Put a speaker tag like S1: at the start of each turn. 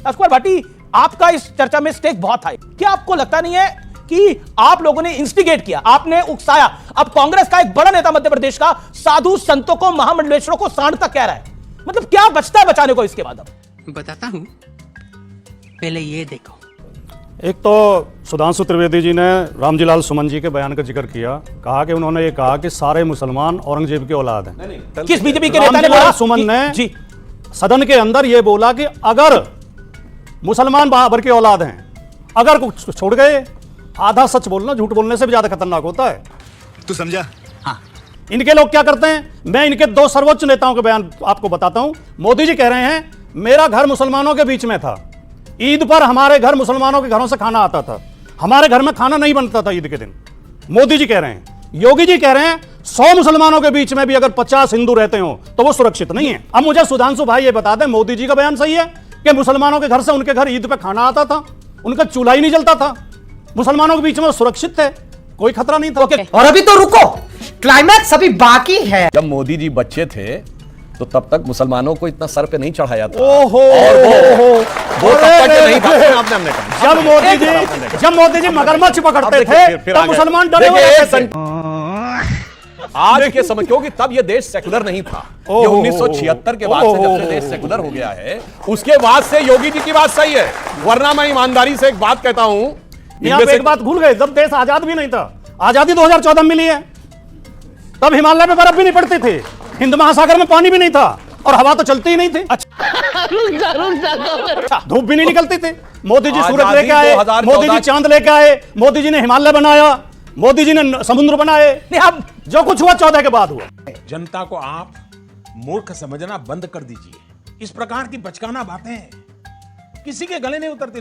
S1: राजकुमार भाटी, आपका इस चर्चा में स्टेक बहुत है। क्या आपको लगता नहीं है कि आप लोगों ने इंस्टिगेट किया, आपने उकसाया? अब कांग्रेस का एक बड़ा नेता मध्य प्रदेश का साधु संतों को, महामंडलेश्वरों को सांडता कह रहा है। मतलब क्या बचता है बचाने को इसके बाद? अब
S2: बताता हूं, पहले ये देखो।
S3: एक तो सुधांशु त्रिवेदी जी ने रामजी लाल सुमन जी के बयान का जिक्र किया, कहा कि उन्होंने ये कहा कि सारे मुसलमान औरंगजेब की औलाद हैं।
S1: किस बीजेपी के नेता ने बोला?
S3: रामजी लाल सुमन ने
S1: जी
S3: सदन के अंदर ये बोला कि अगर मुसलमान बाबर की औलाद हैं, अगर कुछ छोड़ गए, आधा सच बोलना झूठ बोलने से भी ज्यादा खतरनाक होता है।
S4: तू समझा?
S3: हाँ। इनके लोग क्या करते हैं, मैं इनके दो सर्वोच्च नेताओं के बयान आपको बताता हूं। मोदी जी कह रहे हैं मेरा घर मुसलमानों के बीच में था, ईद पर हमारे घर मुसलमानों के घरों से खाना आता था, हमारे घर में खाना नहीं बनता था ईद के दिन। मोदी जी कह रहे हैं। योगी जी कह रहे हैं 100 मुसलमानों के बीच में भी अगर 50 हिंदू रहते हो तो वो सुरक्षित नहीं है। अब मुझे सुधांशु भाई ये बता दें, मोदी जी का बयान सही है कि मुसलमानों के घर से उनके घर ईद पे खाना आता था, उनका चूल्हा ही नहीं जलता था, मुसलमानों के बीच में सुरक्षित थे, कोई खतरा नहीं था।
S5: और अभी तो रुको, क्लाइमैक्स अभी बाकी है।
S6: जब मोदी जी बच्चे थे तो तब तक मुसलमानों को इतना सर पे नहीं चढ़ाया था।
S3: ओहो,
S6: और वो तब तक नहीं था। हमने कहा
S3: जब मोदी जी मगरमच्छ पकड़ते थे तब मुसलमान डरे हुए थे।
S6: आज के समय, क्योंकि तब ये देश सेकुलर नहीं था। ये 1976 के बाद से जब से देश सेकुलर हो गया है, उसके बाद से योगी जी की बात सही है। वरना मैं ईमानदारी से एक बात कहता हूं,
S3: एक बात भूल गए, जब देश आजाद भी नहीं था, आजादी 2014 में मिली है, तब हिमालय में बर्फ भी नहीं पड़ती थी, हिंद महासागर में पानी भी नहीं था और हवा तो चलती ही नहीं थी। अच्छा, धूप भी नहीं निकलती थी। मोदी जी सूरज लेके आए, मोदी जी चांद लेके आए, मोदी जी ने हिमालय बनाया, मोदी जी ने समुद्र बनाए। नहीं, अब जो कुछ हुआ 14 के बाद हुआ।
S7: जनता को आप मूर्ख समझना बंद कर दीजिए। इस प्रकार की बचकाना बातें किसी के गले नहीं उतरती।